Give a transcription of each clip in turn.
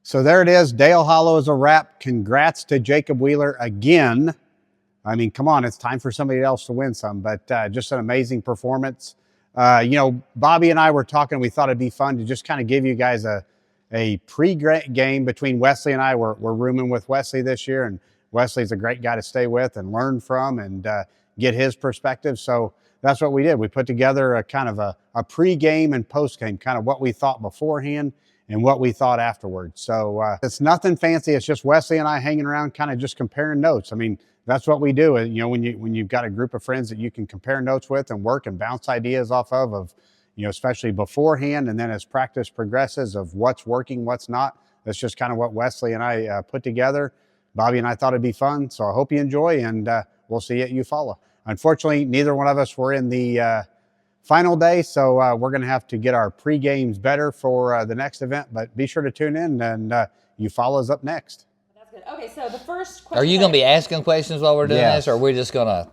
So there it is. Dale Hollow is a wrap. Congrats to Jacob Wheeler again. I mean, come on, it's time for somebody else to win some, but just an amazing performance. You know, Bobby and I were talking, we thought it'd be fun to just kind of give you guys a pre-game between Wesley and I. We're rooming with Wesley this year, and Wesley's a great guy to stay with and learn from and get his perspective. So that's what we did. We put together a kind of a pre-game and post-game, kind of what we thought beforehand and what we thought afterwards. So it's nothing fancy. It's just Wesley and I hanging around, kind of just comparing notes. I mean, that's what we do. You know, when you've got a group of friends that you can compare notes with and work and bounce ideas off of, you know, especially beforehand, and then as practice progresses of what's working, what's not. That's just kind of what Wesley and I put together. Bobby and I thought it'd be fun, so I hope you enjoy, and we'll see you at Eufaula. Unfortunately, neither one of us were in the final day, so we're going to have to get our pre-games better for the next event, but be sure to tune in, and Eufaula's up next. That's good. Okay, so the first question... Are you going to be asking questions while we're doing this, or are we just going to...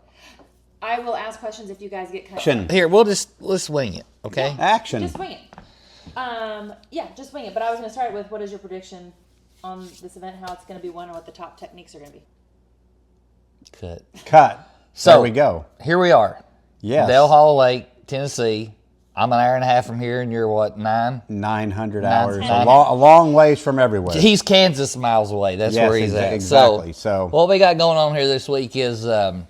I will ask questions if you guys get cut. Action. Here, let's wing it, okay? Yeah, Action. Just wing it. Yeah, just wing it. But I was going to start with, what is your prediction on this event, how it's going to be won, or what the top techniques are going to be? Cut. So, there we go. Here we are. Yes. Dale Hollow Lake, Tennessee. I'm an hour and a half from here, and you're what, 900 hours. A long ways from everywhere. He's Kansas miles away. That's where he's at. Exactly. So what we got going on here this week is I've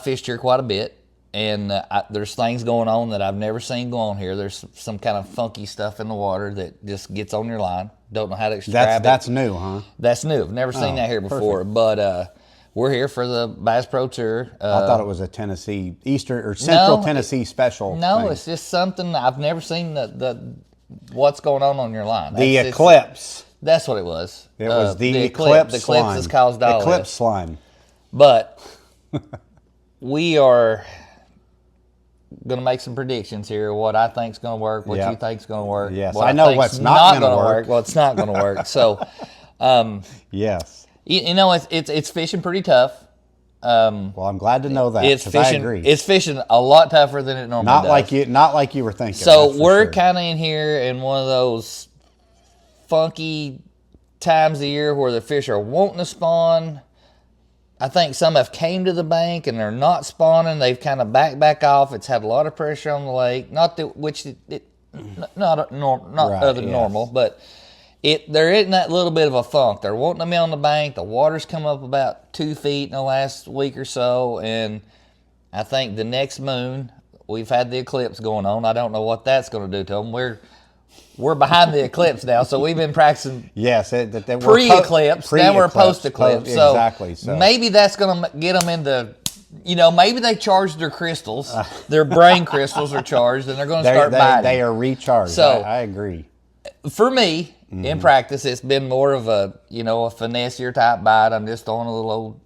fished here quite a bit, and there's things going on that I've never seen go on here. There's some kind of funky stuff in the water that just gets on your line. Don't know how to describe it. That's new, huh? That's new. I've never seen that here before. Perfect. But we're here for the Bass Pro Tour. I thought it was a Tennessee, Eastern or Central Tennessee special. No, thing. It's just something I've never seen. What's going on your line? The eclipse. That's what it was. It was the eclipse slime. The eclipse has caused all eclipse this. slime. But we are going to make some predictions here. What I think's going to work. What you think's going to work. Yes, what I know what's not going to work. What's not going to work. So, yes. You know, it's fishing pretty tough. Well, I'm glad to know that. I agree. It's fishing a lot tougher than it normally does. Not like you were thinking. So we're kind of in here in one of those funky times of year where the fish are wanting to spawn. I think some have came to the bank and they're not spawning. They've kind of back off. It's had a lot of pressure on the lake. Not other than normal, but they're in that little bit of a funk. They're wanting to be on the bank. The water's come up about 2 feet in the last week or so, and I think the next moon, we've had the eclipse going on. I don't know what that's going to do to them. We're behind the eclipse now, so we've been practicing pre-eclipse. Now we're post-eclipse. Exactly. So maybe that's going to get them into, maybe they charged their crystals. Their brain crystals are charged, and they're going to start biting. They are recharged. So I agree. For me, in practice, it's been more of a finessier type bite. I'm just throwing a little old,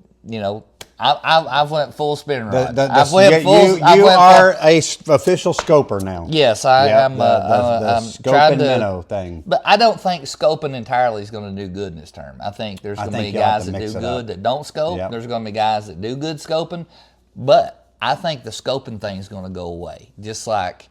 I've went full spinning rod. You are a official scoper now. Yes, I'm scoping minnow thing. But I don't think scoping entirely is going to do good in this term. I think there's going to be guys that do good that don't scope. Yep. There's going to be guys that do good scoping. But I think the scoping thing is going to go away. Just like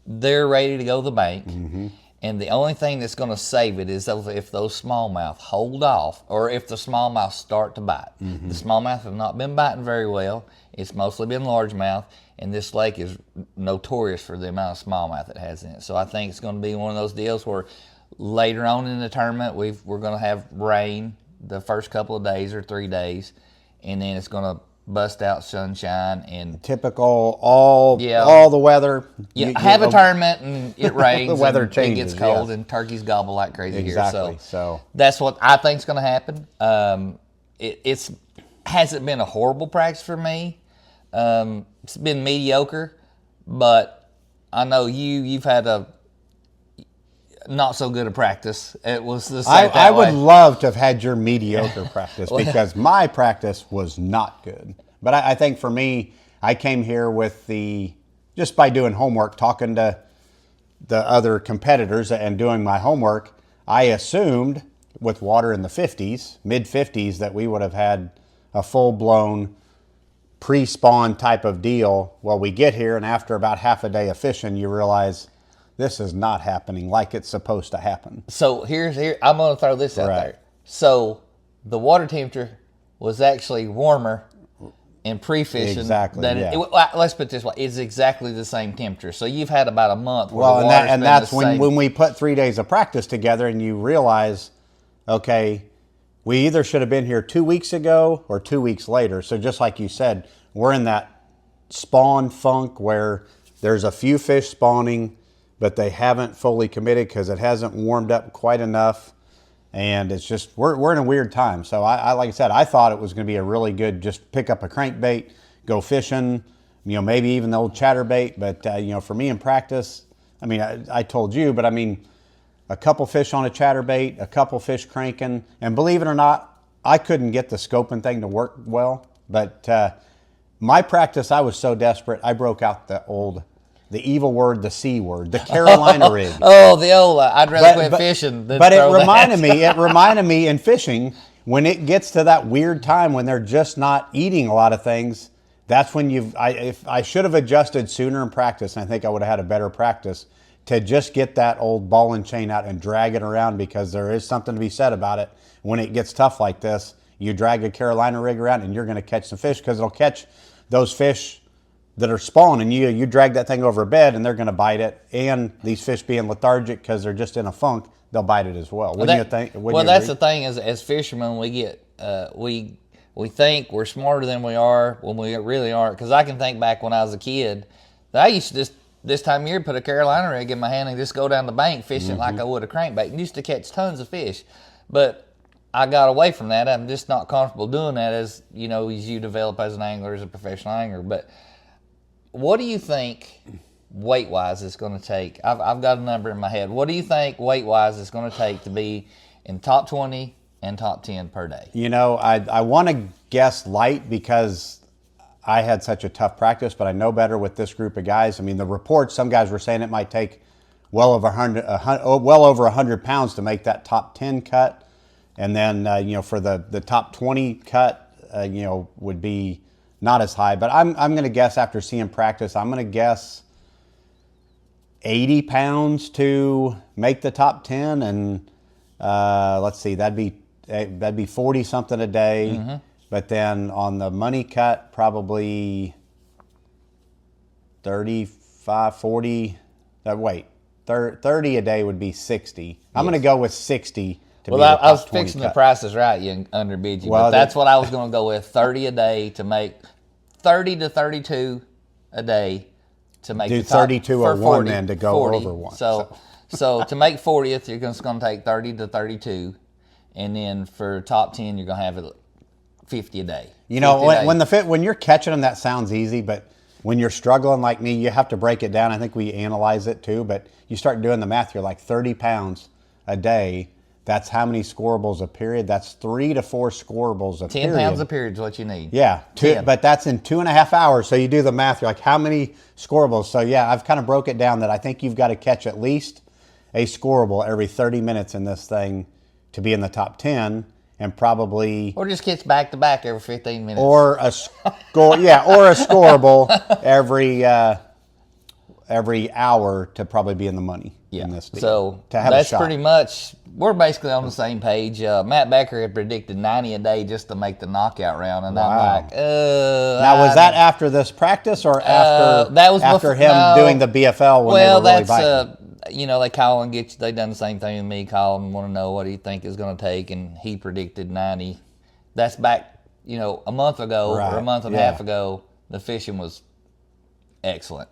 they're ready to go to the bank. Mm-hmm. And the only thing that's going to save it is if those smallmouth hold off, or if the smallmouth start to bite. Mm-hmm. The smallmouth have not been biting very well. It's mostly been largemouth, and this lake is notorious for the amount of smallmouth it has in it. So I think it's going to be one of those deals where later on in the tournament, we're going to have rain the first couple of days or 3 days, and then it's going to bust out sunshine and typical all the weather. Have a tournament and it rains. The weather changes. It gets cold and turkeys gobble like crazy exactly. here. So that's what I think is going to happen. It hasn't been a horrible practice for me. It's been mediocre, but I know you've had a not so good a practice. It was the same. I would love to have had your mediocre practice because my practice was not good. But I think for me, I came here with just by doing homework, talking to the other competitors and doing my homework, I assumed with water in the 50s, mid-50s, that we would have had a full-blown pre-spawn type of deal. Well, we get here, and after about half a day of fishing, you realize this is not happening like it's supposed to happen. So here I'm going to throw this out there. So the water temperature was actually warmer in pre-fishing. Exactly. Let's put it this way: it's exactly the same temperature. So you've had about a month. Well, and that's when we put 3 days of practice together, and you realize, okay, we either should have been here 2 weeks ago or 2 weeks later. So just like you said, we're in that spawn funk where there's a few fish spawning, but they haven't fully committed because it hasn't warmed up quite enough. And it's just, we're in a weird time. So I like I said, I thought it was going to be a really good, just pick up a crankbait, go fishing, maybe even the old chatterbait. But, for me in practice, I mean, I told you, but I mean, a couple fish on a chatterbait, a couple fish cranking. And believe it or not, I couldn't get the scoping thing to work well. But my practice, I was so desperate, I broke out the evil word, the C word, the Carolina rig. Oh, the old, I'd rather quit fishing than But throw it reminded me in fishing, when it gets to that weird time when they're just not eating a lot of things, that's when if I should have adjusted sooner in practice, and I think I would have had a better practice, to just get that old ball and chain out and drag it around, because there is something to be said about it. When it gets tough like this, you drag a Carolina rig around and you're going to catch some fish, because it'll catch those fish that are spawning. You drag that thing over a bed and they're going to bite it. And these fish being lethargic because they're just in a funk, they'll bite it as well. Wouldn't you think? That's the thing, as fishermen, we get we think we're smarter than we are when we really aren't. Because I can think back when I was a kid, that I used to just this time of year put a Carolina rig in my hand and just go down the bank fishing like I would a crankbait, and used to catch tons of fish. But I got away from that. I'm just not comfortable doing that as you develop as an angler, as a professional angler. But what do you think weight-wise it's going to take? I've got a number in my head. What do you think weight-wise it's going to take to be in top 20 and top 10 per day? I want to guess light because I had such a tough practice, but I know better with this group of guys. I mean, the reports, some guys were saying it might take well over 100 pounds to make that top 10 cut. And then, for the top 20 cut, would be not as high. But I'm going to guess, after seeing practice, I'm going to guess 80 pounds to make the top 10. And let's see, that'd be 40 something a day. Mm-hmm. But then on the money cut, probably 35, 40. 30 a day would be 60. I'm going to go with 60. Well, I was fixing the prices right. You underbid you. But that's what I was going to go with. 30 a day to make 30 to 32 a day to make do the top 32 or 1 then to go 40. Over one. So to make 40th, you're just going to take 30 to 32, and then for top 10, you're going to have it 50 a day. When you're catching them, that sounds easy, but when you're struggling like me, you have to break it down. I think we analyze it too, but you start doing the math. You're like 30 pounds a day. That's how many scorables a period? That's 3 to 4 scorables a period. 10 pounds a period is what you need. Yeah, but that's in 2.5 hours. So you do the math. You're like, how many scorables? So yeah, I've kind of broke it down that I think you've got to catch at least a scorable every 30 minutes in this thing to be in the top 10, and probably... Or just catch back-to-back every 15 minutes. Or a scorable every hour to probably be in the money in this deal. So that's pretty much, we're basically on the same page. Matt Becker had predicted 90 a day just to make the knockout round, and I'm like, now was that after this practice or after doing the BFL when they were really biting? They call and get you. They done the same thing with me. Call and want to know what do you think is going to take, and he predicted 90. That's back, a month ago or a month and a half ago. The fishing was excellent.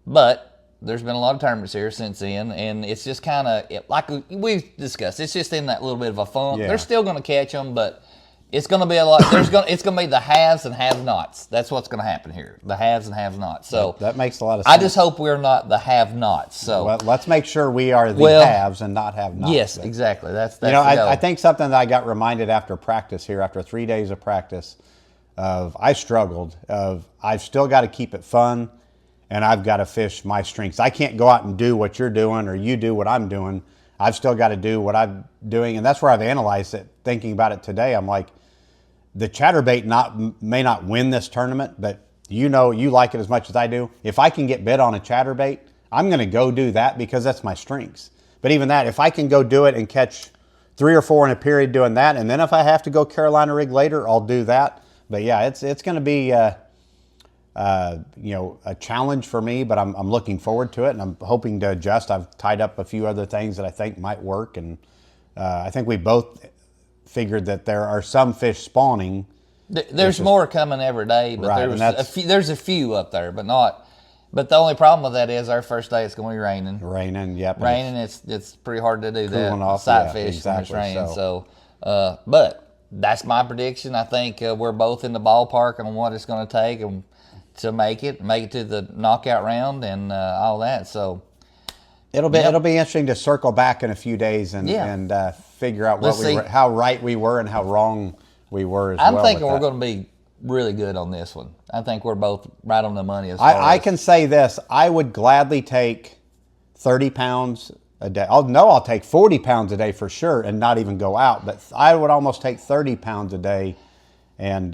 But there's been a lot of tournaments here since then, and it's just kind of like we've discussed. It's just in that little bit of a funk. Yeah. They're still going to catch them, but it's going to be a lot. It's going to be the haves and have-nots. That's what's going to happen here. The haves and have-nots. So that makes a lot of sense. I just hope we're not the have-nots. So let's make sure we are the haves and not have-nots. Yes, exactly. That's I think something that I got reminded after practice here, after 3 days of practice, I struggled. I've still got to keep it fun, and I've got to fish my strengths. I can't go out and do what you're doing or you do what I'm doing. I've still got to do what I'm doing, and that's where I've analyzed it. Thinking about it today, I'm like, the chatterbait may not win this tournament, but you know, you like it as much as I do. If I can get bit on a chatterbait, I'm going to go do that because that's my strengths. But even that, if I can go do it and catch 3 or 4 in a period doing that, and then if I have to go Carolina rig later, I'll do that. But yeah, it's going to be you know, a challenge for me, but I'm looking forward to it, and I'm hoping to adjust. I've tied up a few other things that I think might work, and I think we both figured that there are some fish spawning. There's more coming every day, but right, there's a few up there, but not. But the only problem with that is our first day it's going to be raining. Raining, yep. Raining, it's pretty hard to do that. Off, sight fish exactly, when it's raining. So, but that's my prediction. I think we're both in the ballpark on what it's going to take to make it to the knockout round and all that. So it'll be interesting to circle back in a few days and figure out how right we were and how wrong we were as well. I'm thinking we're going to be really good on this one. I think we're both right on the money as far I can say this. I would gladly take 30 pounds a day. I'll take 40 pounds a day for sure and not even go out. But I would almost take 30 pounds a day and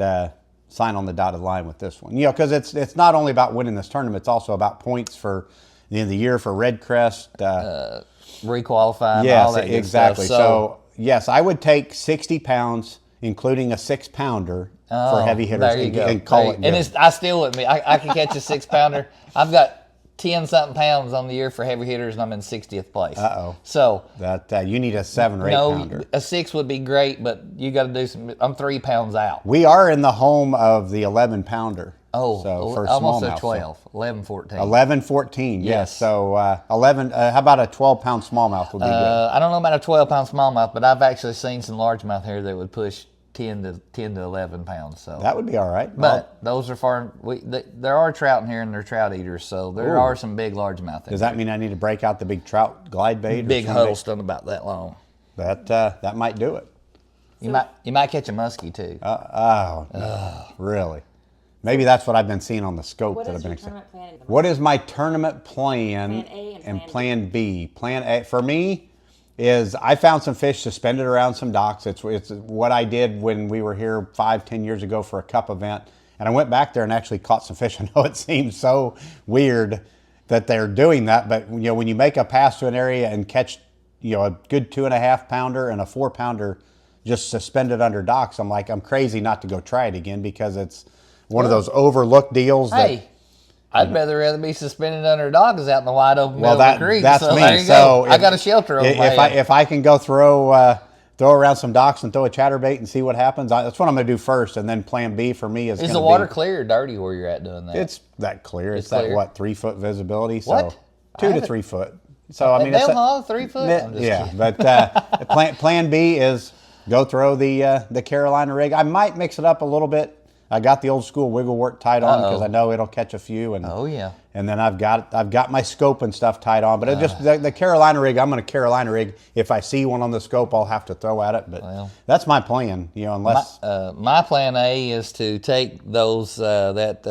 sign on the dotted line with this one. You know, because it's not only about winning this tournament. It's also about points for the end of the year for Red Crest. Requalifying, yes, all that good exactly. stuff. So, yes, I would take 60 pounds, including a 6-pounder. For heavy hitters, there you go. And call it good. And I still wouldn't be. I can catch a 6-pounder. I've got 10-something pounds on the year for heavy hitters, and I'm in 60th place. So that you need a 7 or 8 pounder. A 6 would be great, but you got to do some. I'm 3 pounds out. We are in the home of the 11-pounder. Oh, so for almost smallmouth, a 12, 11, 14. 11, 14, yes. So 11. How about a 12-pound smallmouth would be good? I don't know about a 12-pound smallmouth, but I've actually seen some largemouth here that would push 10 to 11 pounds. So that would be all right. But those are far. There are trout in here, and they're trout eaters. So there are some big largemouth. Does that mean I need to break out the big trout glide bait? Big Huddleston about that long. That might do it. You might catch a muskie too. Really? Maybe that's what I've been seeing on the scope that I've been excited. What is my tournament plan? Plan A and plan B? Plan A for me is I found some fish suspended around some docks. It's what I did when we were here 5-10 years ago for a cup event. And I went back there and actually caught some fish. I know it seems so weird that they're doing that, but you know, when you make a pass to an area and catch, you know, a good 2.5 pounder and a 4 pounder just suspended under docks, I'm like, I'm crazy not to go try it again because it's one of those overlooked deals. I'd rather be suspended under dogs out in the wide open middle of the creek. That's so me. There you go. I got a shelter over if I can go throw around some docks and throw a chatterbait and see what happens, that's what I'm going to do first. And then plan B for me is the water clear or dirty where you're at doing that? It's that clear. It's clear. that, what, 3-foot visibility? What? So 2 to 3 foot. So, I mean, it's 3 foot? Yeah, but plan B is go throw the Carolina rig. I might mix it up a little bit. I got the old school wiggle work tied on because I know it'll catch a few. And and then I've got my scope and stuff tied on. But it just the Carolina rig, I'm going to Carolina rig. If I see one on the scope, I'll have to throw at it. But that's my plan. You know, unless my plan A is to take those that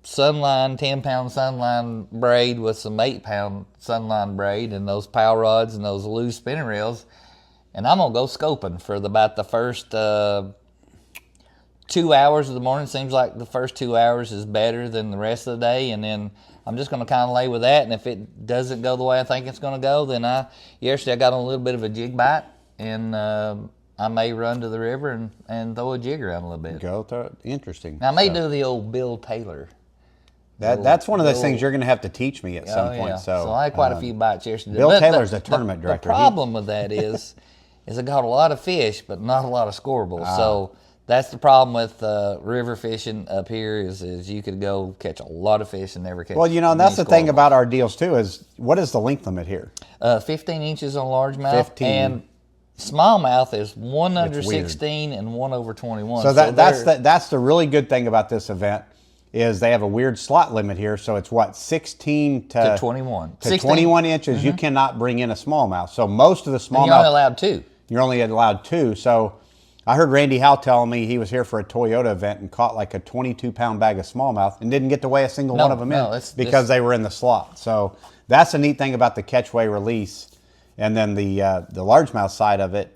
sunline 10-pound sunline braid with some 8-pound sunline braid and those power rods and those loose spinning reels, and I'm gonna go scoping for about the first 2 hours of the morning. Seems like the first 2 hours is better than the rest of the day, and then I'm just going to kind of lay with that. And if it doesn't go the way I think it's going to go, then yesterday I got on a little bit of a jig bite, and I may run to the river and throw a jig around a little bit. Go throw it. Interesting. Now, I may do the old Bill Taylor. That's one of those things you're going to have to teach me at some point. So I had quite a few bites yesterday. Bill Taylor's the tournament director. The problem with that is I got a lot of fish, but not a lot of scoreables. So that's the problem with river fishing up here is you could go catch a lot of fish and never catch. Well, you know, and that's the thing about our deals too is what is the length limit here? 15 inches on largemouth. 15. And smallmouth is 1 under 16 and 1 over 21. So that's the really good thing about this event is they have a weird slot limit here. So it's what, 16 to 21. To 21 inches. Mm-hmm. You cannot bring in a smallmouth. So most of the smallmouth. And you're only allowed 2. You're only allowed 2. So I heard Randy Howe telling me he was here for a Toyota event and caught like a 22-pound bag of smallmouth and didn't get to weigh a single one of them because they were in the slot. So that's the neat thing about the catch, weigh, release. And then the largemouth side of it,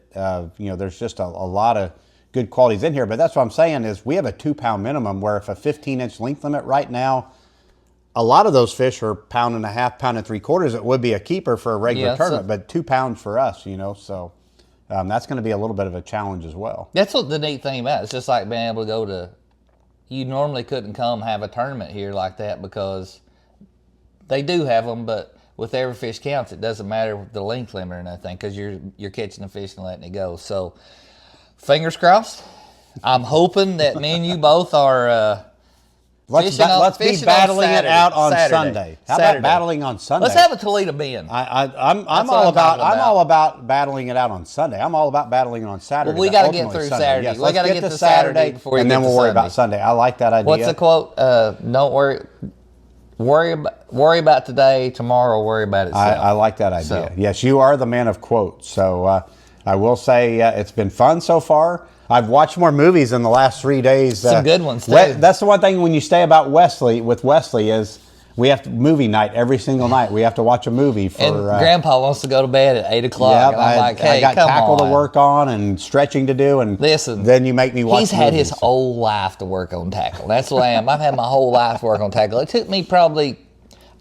you know, there's just a lot of good qualities in here. But that's what I'm saying is we have a 2-pound minimum, where if a 15-inch length limit right now, a lot of those fish are 1.5 pounds, 1.75 pounds. It would be a keeper for a regular tournament, but 2 pounds for us, you know. So that's going to be a little bit of a challenge as well. That's what the neat thing about it. It's just like being able to go to. You normally couldn't come have a tournament here like that because they do have them, but with every fish counts, it doesn't matter the length limit or nothing because you're catching the fish and letting it go. So, fingers crossed. I'm hoping that me and you both are. Let's be battling it out on Sunday. How about battling on Sunday? Let's have a Toledo bend. I'm all about battling it out on Sunday. I'm all about battling it on Saturday. Well, we got to get through Saturday. Yes, we got to get to Saturday before and then we'll worry about Sunday. I like that idea. What's the quote? Don't worry about today. Tomorrow, worry about itself. I like that idea. So. Yes, you are the man of quotes. So I will say it's been fun so far. I've watched more movies in the last 3 days. Some good ones, too. That's the one thing when you stay with Wesley is we have movie night every single night. We have to watch a movie. And Grandpa wants to go to bed at 8 o'clock. Yep, and I'm like, hey, I got tackle to work on and stretching to do. And listen, then you make me watch He's had his whole life to work on tackle. That's what I am. I've had my whole life to work on tackle. It took me probably...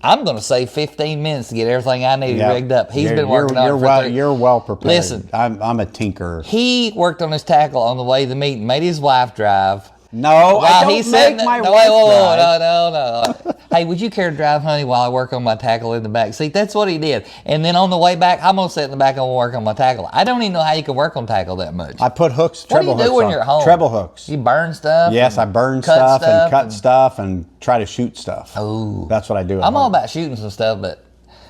I'm going to say 15 minutes to get everything I needed rigged up. He's been working on it for You're well prepared. Listen, I'm a tinkerer. He worked on his tackle on the way to the meeting, made his wife drive. No, I don't make my wife drive. No. Hey, would you care to drive, honey, while I work on my tackle in the back seat? That's what he did. And then on the way back, I'm going to sit in the back and work on my tackle. I don't even know how you can work on tackle that much. I put hooks, treble hooks. What do you do when you're at home? Treble hooks. You burn stuff? Yes, I burn stuff and cut stuff and try to shoot stuff. Oh. That's what I do. I'm all about shooting some stuff, but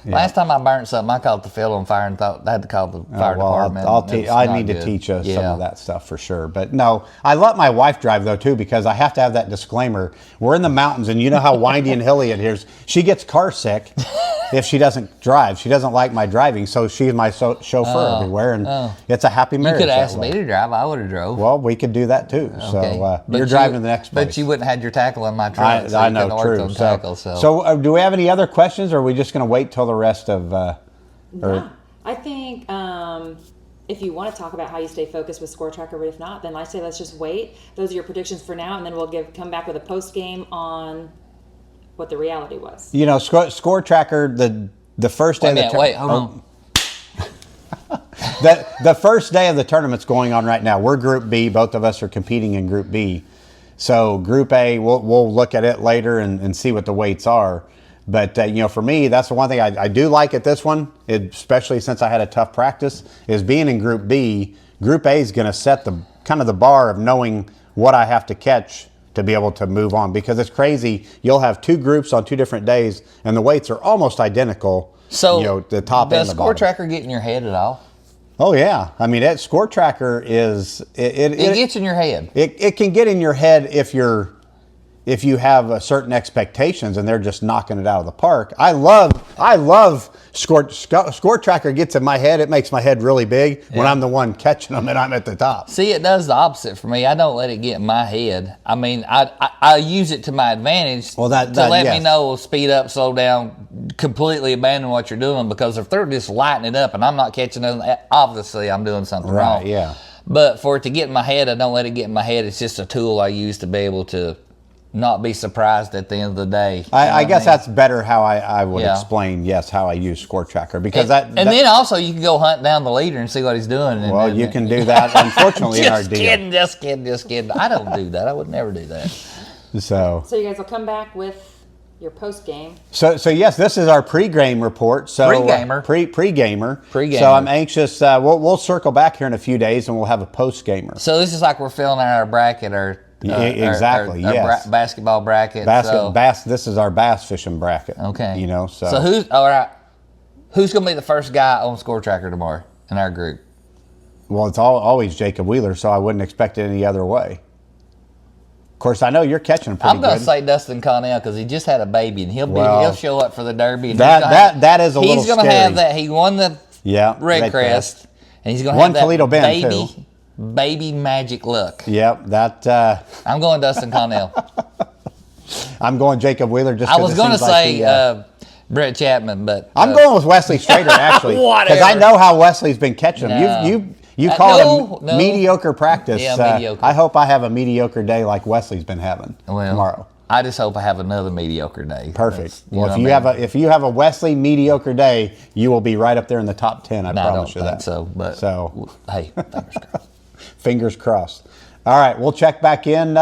last time I burnt something, I called the field on fire and thought I had to call the fire department. I need to teach us some of that stuff for sure. But no, I let my wife drive though too because I have to have that disclaimer. We're in the mountains and you know how windy and hilly it is. She gets car sick if she doesn't drive. She doesn't like my driving, so she's my chauffeur everywhere, and it's a happy marriage. You could have asked me to drive. I would have drove. Well, we could do that too. Okay. So you're driving the next place. But you wouldn't have had your tackle in my truck. I know, true. So do we have any other questions, or are we just going to wait till the rest of? No, I think if you want to talk about how you stay focused with Score Tracker, but if not, then I say let's just wait. Those are your predictions for now, and then we'll come back with a post game on what the reality was. You know, Score Tracker, the first day of the tournament. Wait, hold on. The first day of the tournament's going on right now. We're Group B. Both of us are competing in Group B. So Group A, we'll look at it later and see what the weights are. But, you know, for me, that's the one thing I do like at this one, especially since I had a tough practice, is being in Group B. Group A is going to set the kind of the bar of knowing what I have to catch to be able to move on. Because it's crazy. You'll have two groups on 2 different days, and the weights are almost identical. So, you know, the top and the bottom. Does Score Tracker get in your head at all? Oh, yeah. I mean, that Score Tracker is... It gets in your head. It can get in your head if you have certain expectations and they're just knocking it out of the park. I love Score Tracker gets in my head. It makes my head really big when I'm the one catching them and I'm at the top. See, it does the opposite for me. I don't let it get in my head. I mean, I use it to my advantage to let me know, speed up, slow down, completely abandon what you're doing, because if they're just lighting it up and I'm not catching them, obviously I'm doing something wrong. Right, yeah. But for it to get in my head, I don't let it get in my head. It's just a tool I use to be able to not be surprised at the end of the day. I guess that's better how I would explain, how I use Score Tracker. Because then also you can go hunt down the leader and see what he's doing. You can do that, unfortunately, in our deal. Just kidding. I don't do that. I would never do that. So you guys will come back with your post game. So yes, this is our pre-game report. So pre-gamer. Pre-gamer. So I'm anxious. We'll circle back here in a few days and we'll have a post-gamer. So this is like we're filling out our bracket, exactly. Our basketball bracket. This is our bass fishing bracket. Okay. You know, so who's going to be the first guy on Score Tracker tomorrow in our group? Well, it's always Jacob Wheeler, so I wouldn't expect it any other way. Of course, I know you're catching him pretty good. I'm going to say Dustin Connell because he just had a baby and he'll show up for the Derby. And that is a little scary. He's going to have that. He won the Red Crest, and he's going to have that Toledo Bend baby magic look. Yep, I'm going Dustin Connell. I'm going Jacob Wheeler just. I was going to say Brent Chapman, but I'm going with Wesley Strader actually because I know how Wesley's been catching him. You called it mediocre practice. Yeah, mediocre. I hope I have a mediocre day like Wesley's been having tomorrow. I just hope I have another mediocre day. Perfect. Well, if you have a Wesley mediocre day, you will be right up there in the top 10. I promise you that. So, but hey, fingers crossed. Fingers crossed. All right, we'll check back in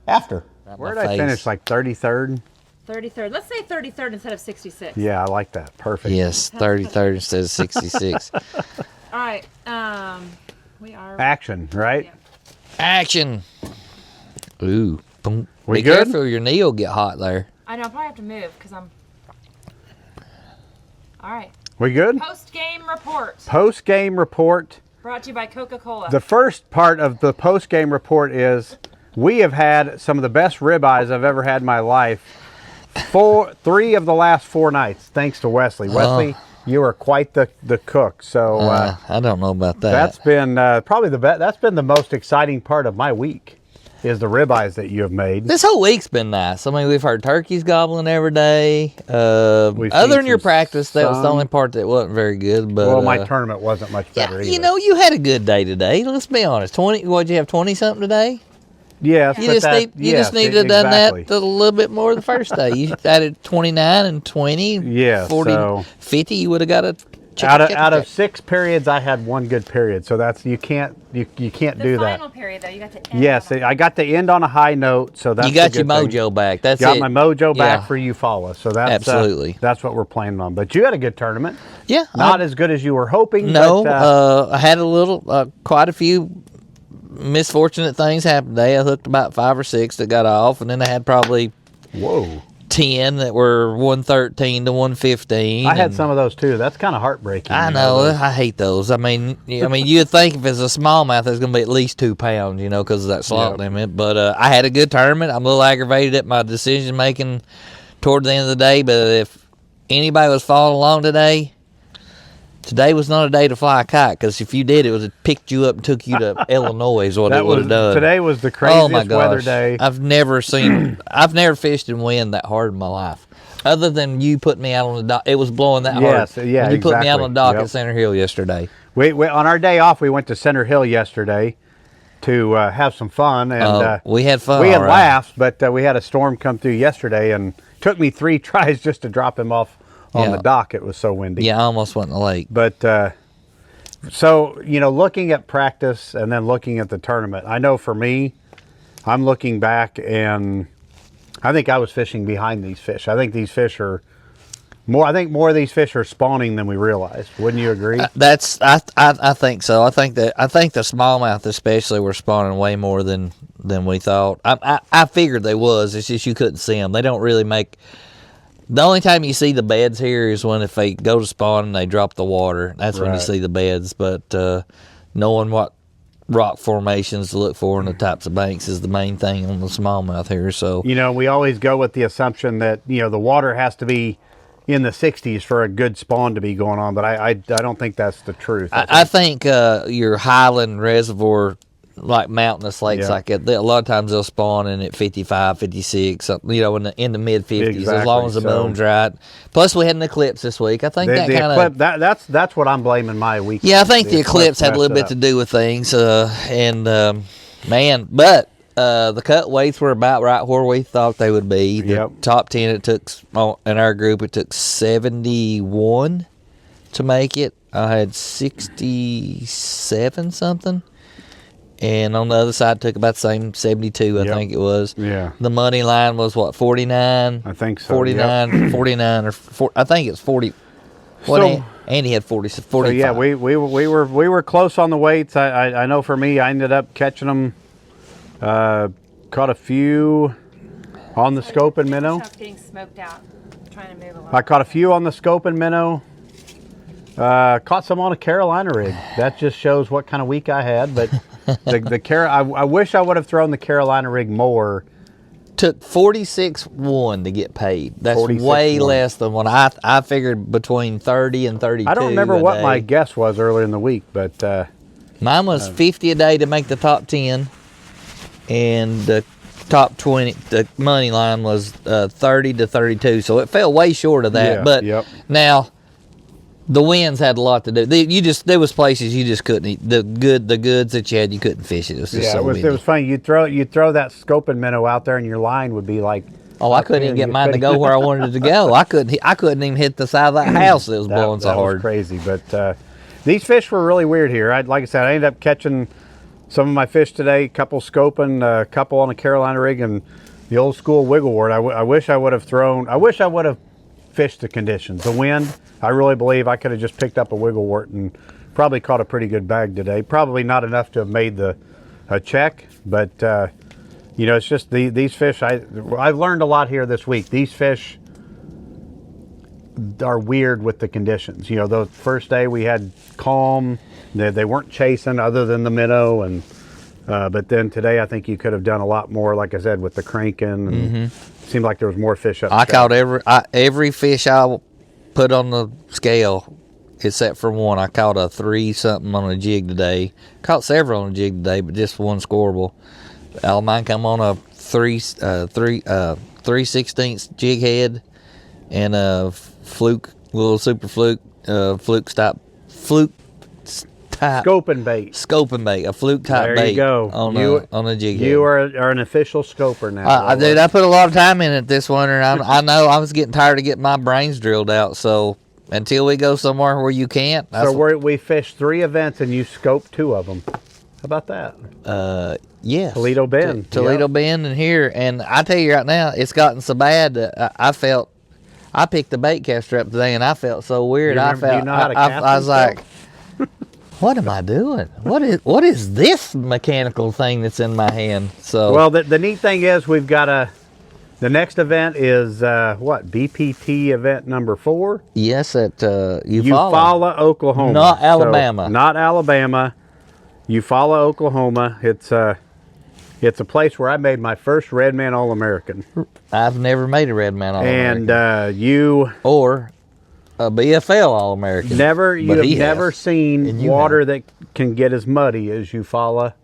after. Where did I finish? Like 33rd? 33rd. Let's say 33rd instead of 66. Yeah, I like that. Perfect. Yes, 33rd instead of 66. All right. We are. Action, right? Yeah. Action. Ooh. Boom. We Be good? careful, your knee will get hot there. I know. I'll probably have to move because I'm. All right. We good? Post-game report. Post-game report. Brought to you by Coca-Cola. The first part of the post-game report is we have had some of the best ribeyes I've ever had in my life. 3 of the last 4 nights, thanks to Wesley. Wesley, you are quite the cook. So I don't know about that. That's been probably the best. That's been the most exciting part of my week. Is the ribeyes that you have made. This whole week's been nice. I mean, we've heard turkeys gobbling every day. Other than your practice, that was the only part that wasn't very good. But well, my tournament wasn't much better either. You know, you had a good day today. Let's be honest. What'd you have, 20-something today? Yes. You just needed to have done that a little bit more the first day. You added 29 and 20. Yeah. 40, 50, you would have got a out of 6 periods, I had 1 good period. So that's you can't do that. The final period, though, you got to end. Yes, I got to end on a high note. So that's you got your mojo back. That's got my mojo back for you, follow. So that's absolutely that's what we're planning on. But you had a good tournament. Yeah, not as good as you were hoping. No, but, I had quite a few misfortunate things happen today. I hooked about 5 or 6 that got off, and then I had probably 10 that were 113 to 115. I had some of those too. That's kind of heartbreaking. I know. I hate those. I mean, you'd think if it's a smallmouth, there's going to be at least 2 pounds, because of that slot limit. But I had a good tournament. I'm a little aggravated at my decision making toward the end of the day. But if anybody was following along today was not a day to fly a kite, because if you did, it would have picked you up and took you to Illinois is what it would have done. Today was the craziest weather day. I've never fished and wind that hard in my life. Other than you put me out on the dock. It was blowing that hard. Yeah, you put me out on the dock at Center Hill yesterday. We on our day off, we went to Center Hill yesterday to have some fun. And we had fun. We had laughs, but we had a storm come through yesterday, and it took me 3 tries just to drop him off on the dock. It was so windy. Yeah, I almost went in the lake. But so looking at practice and then looking at the tournament, I know for me, I'm looking back and I think I was fishing behind these fish. I think these fish are more. I think more of these fish are spawning than we realized. Wouldn't you agree? I think so. I think the smallmouth especially were spawning way more than we thought. I figured they was. It's just you couldn't see them. They don't really make. The only time you see the beds here is when if they go to spawn and they drop the water. That's when you see the beds. But knowing what rock formations to look for and the types of banks is the main thing on the smallmouth here. So we always go with the assumption that the water has to be in the 60s for a good spawn to be going on. But I don't think that's the truth. I think your highland reservoir, like mountainous lakes like that, a lot of times they'll spawn in at 55, 56, in the mid 50s, as long as the moon's right. Plus, we had an eclipse this week. I think that's what I'm blaming my week. Yeah, I think the eclipse had a little bit to do with things. But the cut weights were about right where we thought they would be. The top 10 it took in our group, it took 71 to make it. I had 67 something. And on the other side, it took about the same 72, I think it was. Yeah. The money line was, 49? I think so. 49, 49, I think it's 40. Andy had 45. So, yeah, we were close on the weights. I know for me, I ended up catching them, caught a few on the scope and minnow. Getting smoked out, trying to move along. I caught a few on the scope and minnow. Caught some on a Carolina rig. That just shows what kind of week I had, but... I wish I would have thrown the Carolina rig more. Took 46.1 to get paid. That's way less than what I figured between 30 and 32. I don't remember what my guess was earlier in the week, but mine was 50 a day to make the top 10, and the top 20, the money line was 30 to 32. So it fell way short of that. Now, The winds had a lot to do. There was places you just couldn't eat. The goods that you had, you couldn't fish it. It was just so windy. It was funny. You'd throw that scoping minnow out there, and your line would be like. Oh, I couldn't even get mine to go where I wanted it to go. I couldn't even hit the side of that house. It was blowing so hard. That was crazy. But these fish were really weird here. Like I said, I ended up catching some of my fish today. A couple scoping, a couple on a Carolina rig, and the old school wiggle wort. I wish I would have fished the conditions. The wind, I really believe I could have just picked up a wiggle wort and probably caught a pretty good bag today. Probably not enough to have made a check, but it's just these fish. I've learned a lot here this week. These fish are weird with the conditions. The first day we had calm. They weren't chasing other than the minnow, and but then today I think you could have done a lot more, like I said, with the cranking. And it seemed like there was more fish up. I caught every fish I put on the scale, except for one. I caught a 3-something on a jig today. Caught several on a jig today, but just one scoreable. Mine come on a 3/16 jig head and a little super fluke type scoping bait, a fluke type bait. There you go. On a jig head. You are an official scoper now. Dude, I put a lot of time in it this winter. And I know I was getting tired of getting my brains drilled out. So until we go somewhere where you can't. So we fished 3 events and you scoped 2 of them. How about that? Yes. Toledo Bend. Toledo Bend and here. And I tell you right now, it's gotten so bad that I picked the bait caster up today and I felt so weird. I was like, what am I doing? What is this mechanical thing that's in my hand? So well, the neat thing is we've got the next event is BPT event number 4. Yes, at Eufaula, Oklahoma. Not Alabama. So, not Alabama. Eufaula, Oklahoma. It's a place where I made my first Redman All-American. I've never made a Redman All-American. And you or a BFL All-American. You've never seen water that can get as muddy as Eufaula,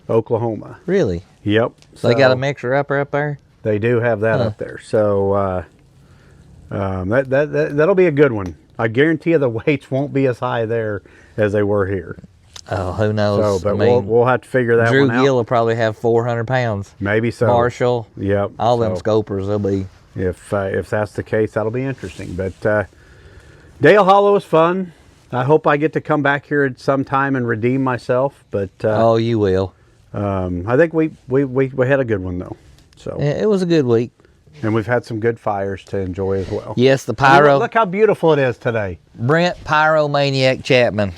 Oklahoma. Really? Yep. So they got a mixer up there? They do have that up there. So that'll be a good one. I guarantee you the weights won't be as high there as they were here. Oh, who knows? So, but we'll have to figure that one out. Drew Gill will probably have 400 pounds. Maybe so. Marshall. Yep. All them scopers will be. If that's the case, that'll be interesting. But Dale Hollow is fun. I hope I get to come back here at some time and redeem myself. But oh, you will. I think we had a good one though. So yeah, it was a good week. And we've had some good fires to enjoy as well. Yes, the pyro. Look how beautiful it is today. Brent Pyromaniac Chapman.